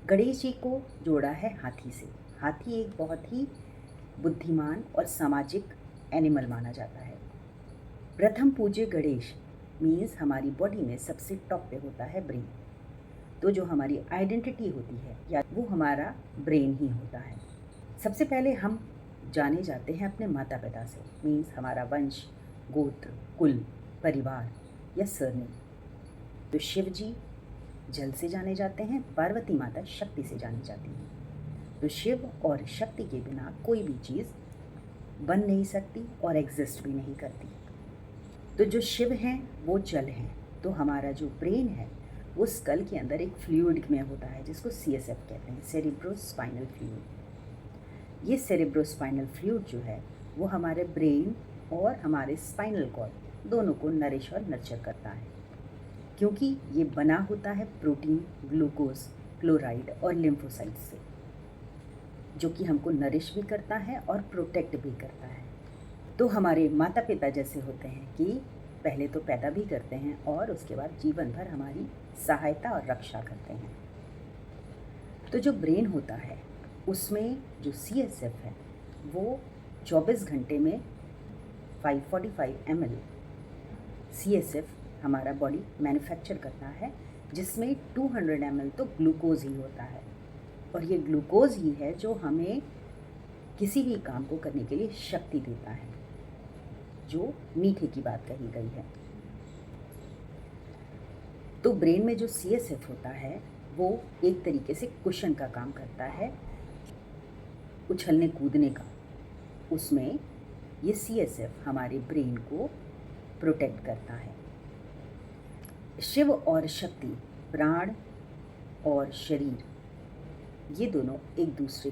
गणेश जी को जोड़ा है हाथी से। हाथी एक बहुत ही बुद्धिमान और सामाजिक एनिमल माना जाता है। प्रथम पूज्य गणेश मीन्स हमारी बॉडी में सबसे टॉप पे होता है ब्रेन। तो जो हमारी आइडेंटिटी होती है या वो हमारा ब्रेन ही होता है। सबसे पहले हम जाने जाते हैं अपने माता पिता से, मीन्स हमारा वंश, गोत्र, कुल, परिवार या सरनेम। तो शिव जी जल से जाने जाते हैं, पार्वती माता शक्ति से जानी जाती हैं। तो शिव और शक्ति के बिना कोई भी चीज़ बन नहीं सकती और एग्जिस्ट भी नहीं करती। तो जो शिव हैं वो जल हैं। तो हमारा जो ब्रेन है वो स्कल के अंदर एक फ्लूइड में होता है जिसको CSF कहते हैं, सेरिब्रोस्पाइनल फ्लूइड। ये सेरिब्रोस्पाइनल फ्लूइड जो है वो हमारे ब्रेन और हमारे स्पाइनल कॉर्ड दोनों को नरिश और नर्चर करता है, क्योंकि ये बना होता है प्रोटीन, ग्लूकोज, क्लोराइड और लिम्फोसाइट से, जो कि हमको नरिश भी करता है और प्रोटेक्ट भी करता है। तो हमारे माता पिता जैसे होते हैं कि पहले तो पैदा भी करते हैं और उसके बाद जीवन भर हमारी सहायता और रक्षा करते हैं। तो जो ब्रेन होता है उसमें जो CSF है वो 24 घंटे में 545 ml CSF हमारा बॉडी मैन्युफैक्चर करता है, जिसमें 200 ml तो ग्लूकोज ही होता है। और ये ग्लूकोज ही है जो हमें किसी भी काम को करने के लिए शक्ति देता है, जो मीठे की बात कही गई है। तो ब्रेन में जो CSF होता है वो एक तरीके से कुशन का काम करता है, उछलने कूदने का। उसमें ये CSF हमारे ब्रेन को प्रोटेक्ट करता है। शिव और शक्ति, प्राण और शरीर, ये दोनों एक दूसरे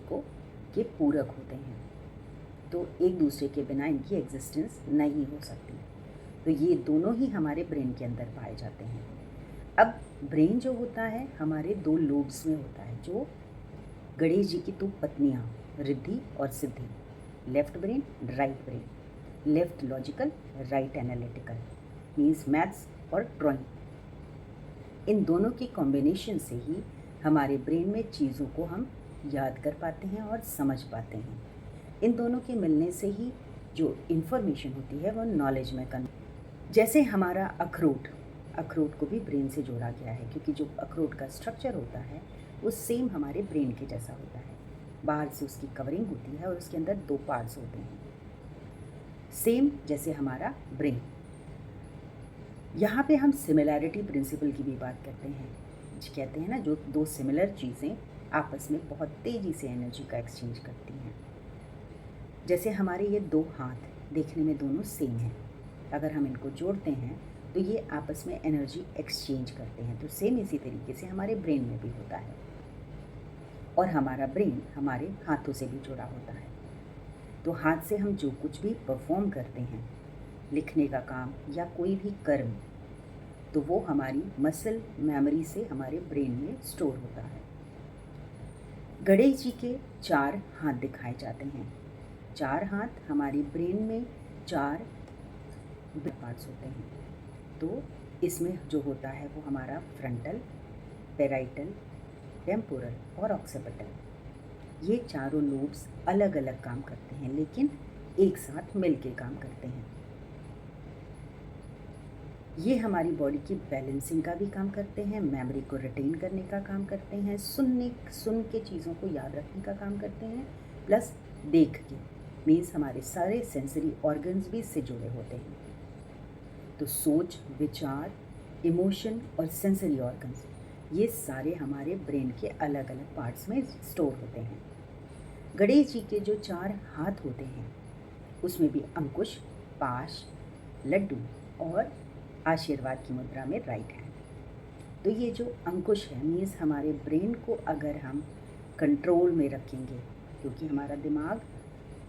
के पूरक होते हैं। तो एक दूसरे के बिना इनकी एग्जिस्टेंस नहीं हो सकती। तो ये दोनों ही हमारे ब्रेन के अंदर पाए जाते हैं। अब ब्रेन जो होता है हमारे 2 लोब्स में होता है, जो गणेश जी की 2 पत्नियाँ रिद्धि और Siddhi, left brain, right brain, left logical, right analytical, means maths और ड्राइंग। इन दोनों की कॉम्बिनेशन से ही हमारे ब्रेन में चीज़ों को हम याद कर पाते हैं और समझ पाते हैं। इन दोनों के मिलने से ही जो इन्फॉर्मेशन होती है वो नॉलेज में जैसे हमारा अखरोट को भी ब्रेन से जोड़ा गया है, क्योंकि जो अखरोट का स्ट्रक्चर होता है वो सेम हमारे ब्रेन के जैसा होता है। बाहर से उसकी कवरिंग होती है और उसके अंदर 2 पार्ट्स होते हैं, सेम जैसे हमारा ब्रेन। यहाँ पे हम सिमिलैरिटी प्रिंसिपल की भी बात करते हैं। कहते हैं ना, जो 2 सिमिलर चीज़ें आपस में बहुत तेज़ी से एनर्जी का एक्सचेंज करती हैं। जैसे हमारे ये 2 हाथ देखने में दोनों सेम हैं, अगर हम इनको जोड़ते हैं तो ये आपस में एनर्जी एक्सचेंज करते हैं। तो सेम इसी तरीके से हमारे ब्रेन में भी होता है, और हमारा ब्रेन हमारे हाथों से भी जुड़ा होता है। तो हाथ से हम जो कुछ भी परफॉर्म करते हैं, लिखने का काम या कोई भी कर्म, तो वो हमारी मसल मेमोरी से हमारे ब्रेन में स्टोर होता है। गणेश जी के 4 हाथ दिखाए जाते हैं। 4 हाथ हमारी ब्रेन में 4 पार्ट्स होते हैं। तो इसमें जो होता है वो हमारा फ्रंटल, पेराइटल, टेम्पोरल और ऑक्सीपिटल। ये चारों लोब्स अलग अलग काम करते हैं, लेकिन एक साथ मिल के काम करते हैं। ये हमारी बॉडी की बैलेंसिंग का भी काम करते हैं, मेमोरी को रिटेन करने का काम करते हैं, सुन के चीज़ों को याद रखने का काम करते हैं, प्लस देख के, मीन्स हमारे सारे सेंसरी ऑर्गन्स भी इससे जुड़े होते हैं। तो सोच, विचार, इमोशन और सेंसरी ऑर्गन्स, ये सारे हमारे ब्रेन के अलग अलग पार्ट्स में स्टोर होते हैं। गणेश जी के जो 4 हाथ होते हैं उसमें भी अंकुश, पाश, लड्डू और आशीर्वाद की मुद्रा में राइट हैंड। तो ये जो अंकुश है, मीन्स हमारे ब्रेन को अगर हम कंट्रोल में रखेंगे, क्योंकि हमारा दिमाग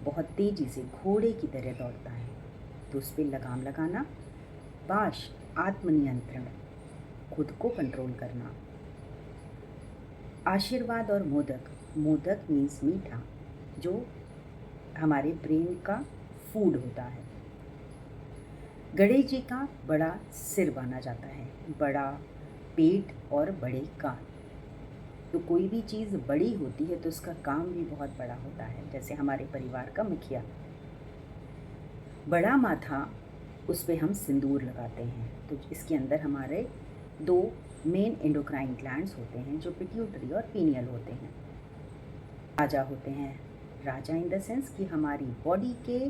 बहुत तेज़ी से घोड़े की तरह दौड़ता है, तो उस पर लगाम लगाना। पाश, आत्मनियंत्रण, खुद को कंट्रोल करना। आशीर्वाद और मोदक, मोदक मीन्स मीठा, जो हमारे ब्रेन का फूड होता है। गणेश जी का बड़ा सिर माना जाता है, बड़ा पेट और बड़े कान। तो कोई भी चीज़ बड़ी होती है तो उसका काम भी बहुत बड़ा होता है। जैसे हमारे परिवार का मुखिया, बड़ा माथा, उस पे हम सिंदूर लगाते हैं। तो इसके अंदर हमारे 2 मेन एंडोक्राइन ग्लैंड्स होते हैं जो पिट्यूटरी और पीनियल होते हैं। राजा होते हैं, राजा इन द सेंस कि हमारी बॉडी के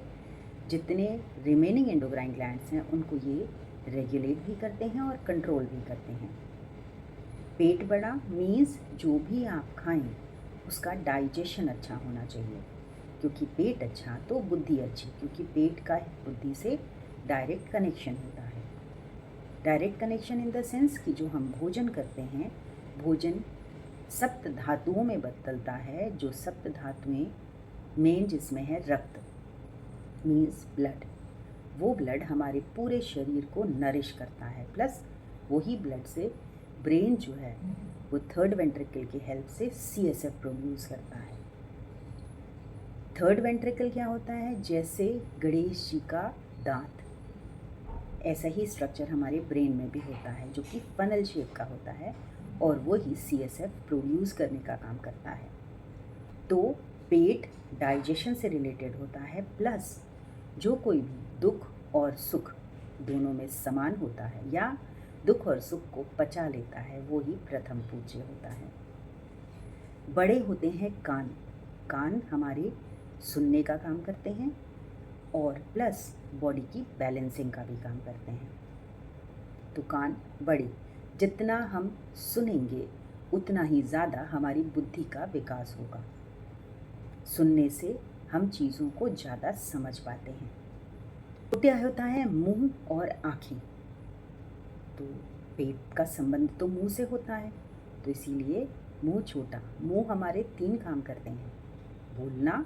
जितने रिमेनिंग एंडोक्राइन ग्लैंड्स हैं उनको ये रेगुलेट भी करते हैं और कंट्रोल भी करते हैं। पेट बड़ा मीन्स जो भी आप खाएं उसका डाइजेशन अच्छा होना चाहिए, क्योंकि पेट अच्छा तो बुद्धि अच्छी, क्योंकि पेट का बुद्धि से डायरेक्ट कनेक्शन होता है। Direct connection in the sense कि जो हम भोजन करते हैं, भोजन सप्त धातुओं में बदलता है। जो सप्त धातुएं मेन जिसमें है रक्त मीन्स ब्लड, वो ब्लड हमारे पूरे शरीर को नरिश करता है। प्लस वही ब्लड से ब्रेन जो है वो थर्ड वेंट्रिकल की हेल्प से CSF प्रोड्यूस करता है। थर्ड वेंट्रिकल क्या होता है? जैसे गणेश जी का दांत, ऐसा ही स्ट्रक्चर हमारे ब्रेन में भी होता है जो कि फनल शेप का होता है और वही CSF प्रोड्यूस करने का काम करता है। तो पेट डाइजेशन से रिलेटेड होता है, प्लस जो कोई भी दुख और सुख दोनों में समान होता है या दुख और सुख को पचा लेता है, वो ही प्रथम पूज्य होता है। बड़े होते हैं कान, कान हमारे सुनने का काम करते हैं और प्लस बॉडी की बैलेंसिंग का भी काम करते हैं। तो कान बड़े, जितना हम सुनेंगे उतना ही ज़्यादा हमारी बुद्धि का विकास होगा। सुनने से हम चीज़ों को ज़्यादा समझ पाते हैं। छोटे होता है मुंह और आँखें, तो पेट का संबंध तो मुंह से होता है, तो इसीलिए मुंह छोटा। मुंह हमारे 3 काम करते हैं: बोलना,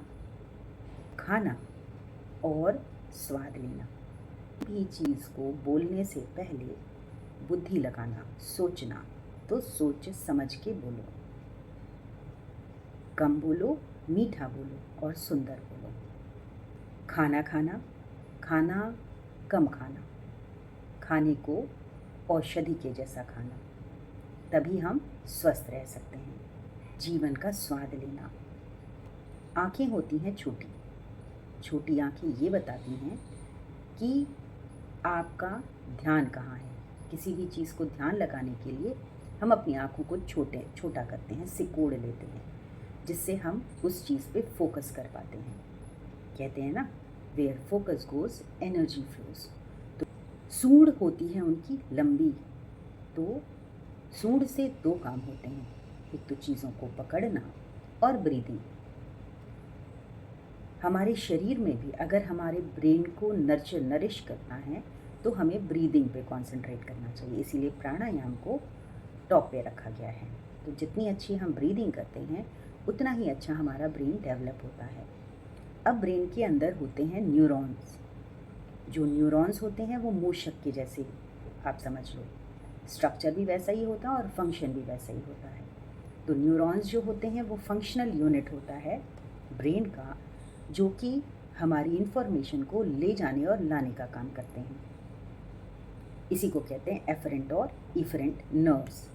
खाना और स्वाद लेना। भी चीज़ को बोलने से पहले बुद्धि लगाना, सोचना, तो सोच समझ के बोलो। कम बोलो, मीठा बोलो और सुंदर बोलो। खाना खाना, खाना कम खाना, खाने को औषधि के जैसा खाना, तभी हम स्वस्थ रह सकते हैं। जीवन का स्वाद लेना। आँखें होती हैं छोटी, छोटी आँखें ये बताती हैं कि आपका ध्यान कहाँ है। किसी भी चीज़ को ध्यान लगाने के लिए हम अपनी आँखों को छोटा करते हैं, सिकोड़ लेते हैं, जिससे हम उस चीज़ पे फोकस कर पाते हैं। कहते हैं ना, where focus goes energy flows. तो सूंड होती है उनकी लंबी, तो सूंड से 2 काम होते हैं, एक तो चीज़ों को पकड़ना और ब्रीदिंग। हमारे शरीर में भी अगर हमारे ब्रेन को नरिश करना है तो हमें ब्रीदिंग पे कंसंट्रेट करना चाहिए, इसीलिए प्राणायाम को टॉप पे रखा गया है। तो जितनी अच्छी हम ब्रीदिंग करते हैं उतना ही अच्छा हमारा ब्रेन डेवलप होता है। अब ब्रेन के अंदर होते हैं न्यूरॉन्स। जो न्यूरॉन्स होते हैं वो मूषक के जैसे, आप समझ लो, स्ट्रक्चर भी वैसा ही होता है और फंक्शन भी वैसा ही होता है। तो न्यूरॉन्स जो होते हैं वो फंक्शनल यूनिट होता है ब्रेन का, जो कि हमारी इन्फॉर्मेशन को ले जाने और लाने का काम करते हैं। इसी को कहते हैं एफरेंट और इफरेंट नर्व्स।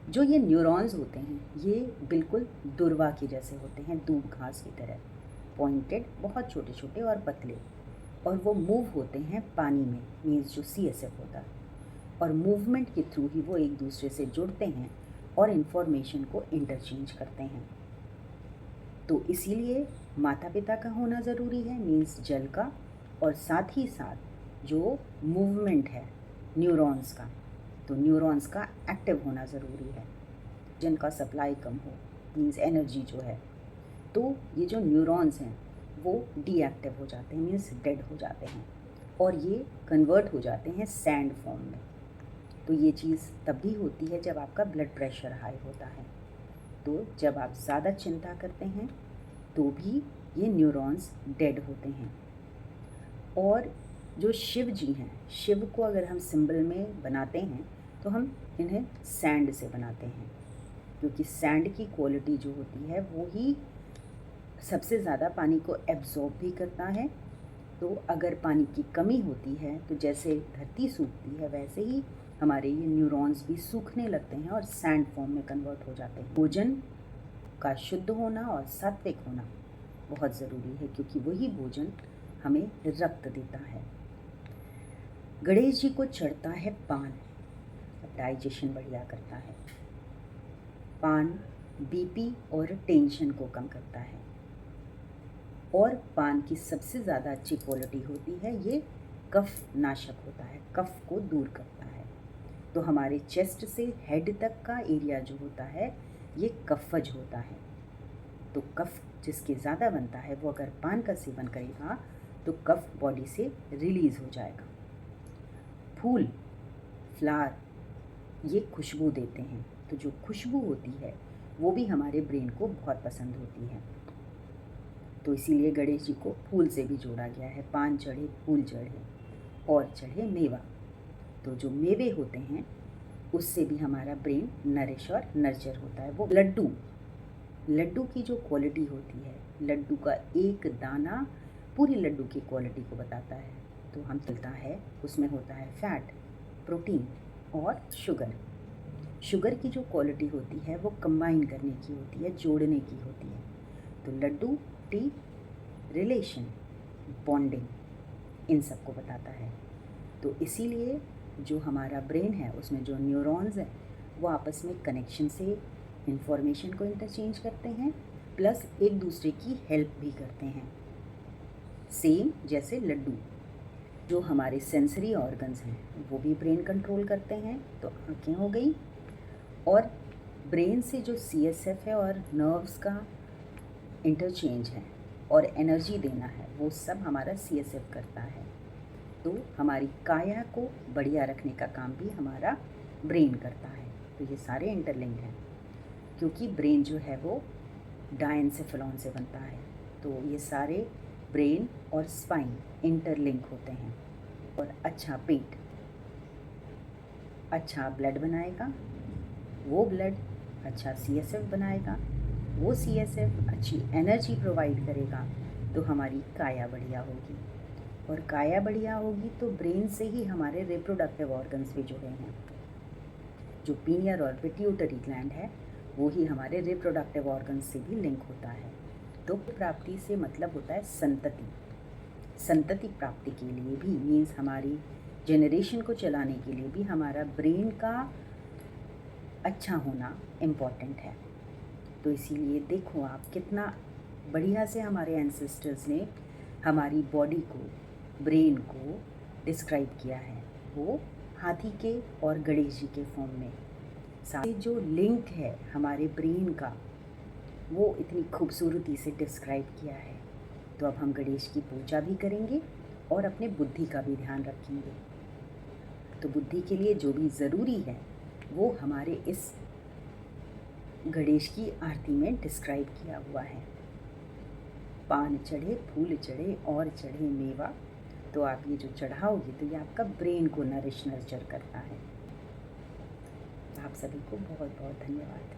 जो ये न्यूरॉन्स होते हैं ये बिल्कुल दुर्वा के जैसे होते हैं, दूब घास की तरह, पॉइंटेड, बहुत छोटे छोटे और पतले, और वो मूव होते हैं पानी में, मीन्स जो CSF होता है, और मूवमेंट के थ्रू ही वो एक दूसरे से जुड़ते हैं और इन्फॉर्मेशन को इंटरचेंज करते हैं। तो इसीलिए माता पिता का होना ज़रूरी है, मीन्स जल का, और साथ ही साथ जो मूवमेंट है न्यूरॉन्स का, तो न्यूरॉन्स का एक्टिव होना ज़रूरी है। जिनका सप्लाई कम हो, मीन्स एनर्जी जो है, तो ये जो न्यूरॉन्स हैं वो डीएक्टिव हो जाते हैं, मीन्स डेड हो जाते हैं, और ये कन्वर्ट हो जाते हैं सैंड फॉर्म में। तो ये चीज़ तब भी होती है जब आपका ब्लड प्रेशर हाई होता है। तो जब आप ज़्यादा चिंता करते हैं तो भी ये न्यूरॉन्स डेड होते हैं। और जो शिव जी हैं, शिव को अगर हम सिंबल में बनाते हैं तो हम इन्हें सैंड से बनाते हैं, क्योंकि सैंड की क्वालिटी जो होती है वो ही सबसे ज़्यादा पानी को एब्जॉर्ब भी करता है। तो अगर पानी की कमी होती है तो जैसे धरती सूखती है वैसे ही हमारे ये न्यूरॉन्स भी सूखने लगते हैं और सैंड फॉर्म में कन्वर्ट हो जाते हैं। भोजन का शुद्ध होना और सात्विक होना बहुत ज़रूरी है, क्योंकि वही भोजन हमें रक्त देता है। गणेश जी को चढ़ता है पान, डाइजेशन बढ़िया करता है। पान बीपी और टेंशन को कम करता है, और पान की सबसे ज़्यादा अच्छी क्वालिटी होती है, ये कफ नाशक होता है, कफ को दूर करता है। तो हमारे चेस्ट से हेड तक का एरिया जो होता है ये कफज होता है। तो कफ जिसके ज़्यादा बनता है वो अगर पान का सेवन करेगा तो कफ बॉडी से रिलीज़ हो जाएगा। फूल, फ्लावर ये खुशबू देते हैं, तो जो खुशबू होती है वो भी हमारे ब्रेन को बहुत पसंद होती है। तो इसीलिए गणेश जी को फूल से भी जोड़ा गया है। पान चढ़े फूल चढ़े और चढ़े मेवा। तो जो मेवे होते हैं उससे भी हमारा ब्रेन नरिश और नर्चर होता है। वो लड्डू की जो क्वालिटी होती है, लड्डू का एक दाना पूरी लड्डू की क्वालिटी को बताता है। तो हम चलता है उसमें होता है फैट, प्रोटीन और शुगर की जो क्वालिटी होती है वो कंबाइन करने की होती है, जोड़ने की होती है। तो लड्डू टी रिलेशन, बॉन्डिंग इन सब को बताता है। तो इसीलिए जो हमारा ब्रेन है उसमें जो न्यूरॉन्स हैं वो आपस में कनेक्शन से इंफॉर्मेशन को इंटरचेंज करते हैं, प्लस एक दूसरे की हेल्प भी करते हैं। सेम जैसे लड्डू, जो हमारे सेंसरी ऑर्गन्स हैं वो भी ब्रेन कंट्रोल करते हैं। तो आँखें हो गई, और ब्रेन से जो CSF है और नर्व्स का इंटरचेंज है और एनर्जी देना है वो सब हमारा CSF करता है। तो हमारी काया को बढ़िया रखने का काम भी हमारा ब्रेन करता है। तो ये सारे इंटरलिंक्ड हैं, क्योंकि ब्रेन जो है वो डायनसेफेलॉन से बनता है। तो ये सारे ब्रेन और स्पाइन इंटरलिंक होते हैं। और अच्छा पेट अच्छा ब्लड बनाएगा, वो ब्लड अच्छा CSF बनाएगा, वो CSF अच्छी एनर्जी प्रोवाइड करेगा, तो हमारी काया बढ़िया होगी। और काया बढ़िया होगी तो ब्रेन से ही हमारे रिप्रोडक्टिव ऑर्गन्स भी जुड़े हैं। जो पीनियर और पिट्यूटरी ग्लैंड है वो ही हमारे रिप्रोडक्टिव ऑर्गन्स से भी लिंक होता है। तो प्राप्ति से मतलब होता है संतति प्राप्ति के लिए भी, मीन्स हमारी जनरेशन को चलाने के लिए भी हमारा ब्रेन का अच्छा होना इम्पॉर्टेंट है। तो इसीलिए देखो आप कितना बढ़िया से हमारे एंसेस्टर्स ने हमारी बॉडी को, ब्रेन को डिस्क्राइब किया है, वो हाथी के और गणेश जी के फॉर्म में। साथ जो लिंक है हमारे ब्रेन का वो इतनी खूबसूरती से डिस्क्राइब किया है। तो अब हम गणेश की पूजा भी करेंगे और अपने बुद्धि का भी ध्यान रखेंगे। तो बुद्धि के लिए जो भी ज़रूरी है वो हमारे इस गणेश की आरती में डिस्क्राइब किया हुआ है। पान चढ़े फूल चढ़े और चढ़े मेवा। तो आप ये जो चढ़ाओगे तो ये आपका ब्रेन को नरिश नर्चर करता है। आप सभी को बहुत बहुत धन्यवाद।